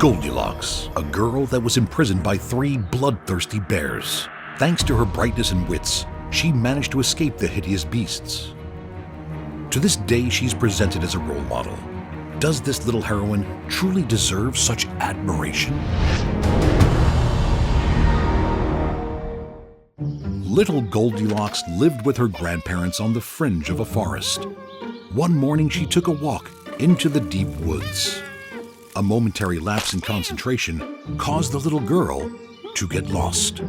Goldilocks, a girl that was imprisoned by 3 bloodthirsty bears. Thanks to her brightness and wits, she managed to escape the hideous beasts. To this day, she's presented as a role model. Does this little heroine truly deserve such admiration? Little Goldilocks lived with her grandparents on the fringe of a forest. One morning, she took a walk into the deep woods. A momentary lapse in concentration caused the little girl to get lost.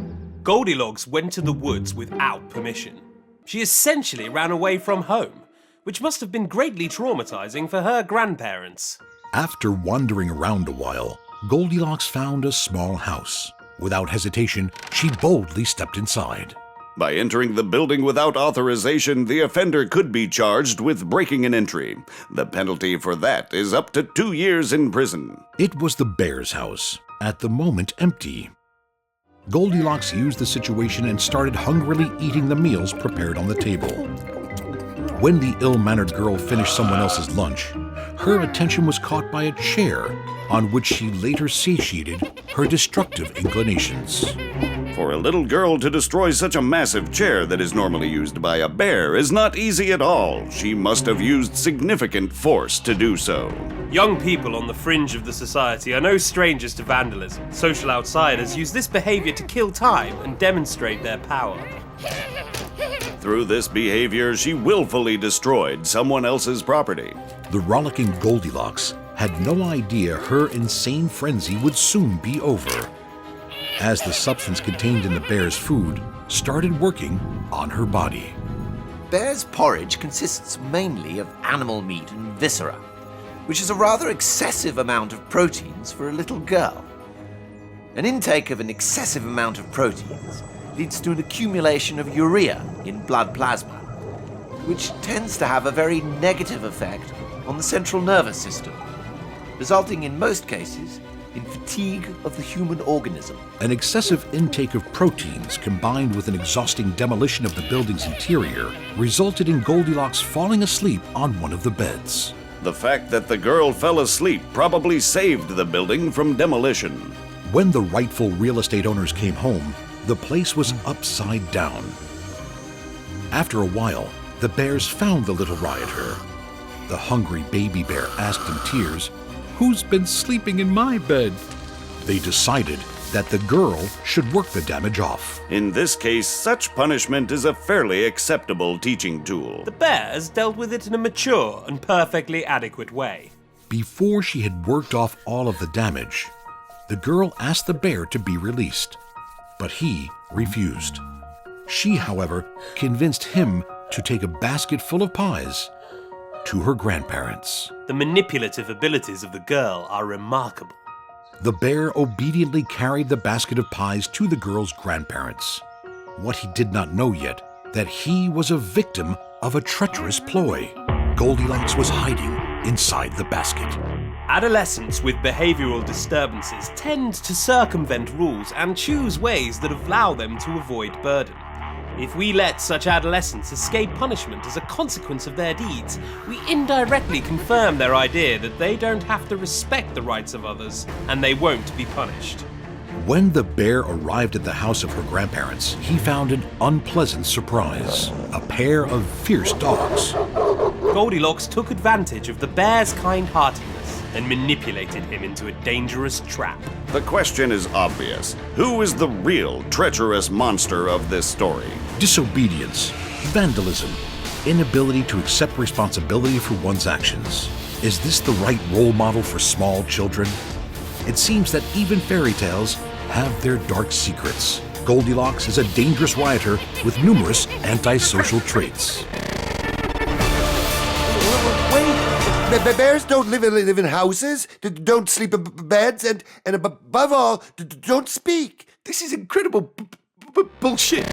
Goldilocks went to the woods without permission. She essentially ran away from home, which must have been greatly traumatizing for her grandparents. After wandering around a while, Goldilocks found a small house. Without hesitation, she boldly stepped inside. By entering the building without authorization, the offender could be charged with breaking an entry. The penalty for that is up to 2 years in prison. It was the bear's house, at the moment empty. Goldilocks used the situation and started hungrily eating the meals prepared on the table. When the ill-mannered girl finished someone else's lunch, her attention was caught by a chair on which she later satiated her destructive inclinations. For a little girl to destroy such a massive chair that is normally used by a bear is not easy at all. She must have used significant force to do so. Young people on the fringe of the society are no strangers to vandalism. Social outsiders use this behavior to kill time and demonstrate their power. Through this behavior, she willfully destroyed someone else's property. The rollicking Goldilocks had no idea her insane frenzy would soon be over, as the substance contained in the bear's food started working on her body. Bear's porridge consists mainly of animal meat and viscera, which is a rather excessive amount of proteins for a little girl. An intake of an excessive amount of proteins leads to an accumulation of urea in blood plasma, which tends to have a very negative effect on the central nervous system, resulting in most cases in fatigue of the human organism. An excessive intake of proteins combined with an exhausting demolition of the building's interior resulted in Goldilocks falling asleep on one of the beds. The fact that the girl fell asleep probably saved the building from demolition. When the rightful real estate owners came home, the place was upside down. After a while, the bears found the little rioter. The hungry baby bear asked in tears, "Who's been sleeping in my bed?" They decided that the girl should work the damage off. In this case, such punishment is a fairly acceptable teaching tool. The bears dealt with it in a mature and perfectly adequate way. Before she had worked off all of the damage, the girl asked the bear to be released, but he refused. She, however, convinced him to take a basket full of pies to her grandparents. The manipulative abilities of the girl are remarkable. The bear obediently carried the basket of pies to the girl's grandparents. What he did not know yet, that he was a victim of a treacherous ploy. Goldilocks was hiding inside the basket. Adolescents with behavioral disturbances tend to circumvent rules and choose ways that allow them to avoid burden. If we let such adolescents escape punishment as a consequence of their deeds, we indirectly confirm their idea that they don't have to respect the rights of others, and they won't be punished. When the bear arrived at the house of her grandparents, he found an unpleasant surprise: a pair of fierce dogs. Goldilocks took advantage of the bear's kind-heartedness and manipulated him into a dangerous trap. The question is obvious. Who is the real treacherous monster of this story? Disobedience, vandalism, inability to accept responsibility for one's actions. Is this the right role model for small children? It seems that even fairy tales have their dark secrets. Goldilocks is a dangerous rioter with numerous antisocial traits. Bears don't live in houses, don't sleep in beds, and above all, don't speak. This is incredible bullshit.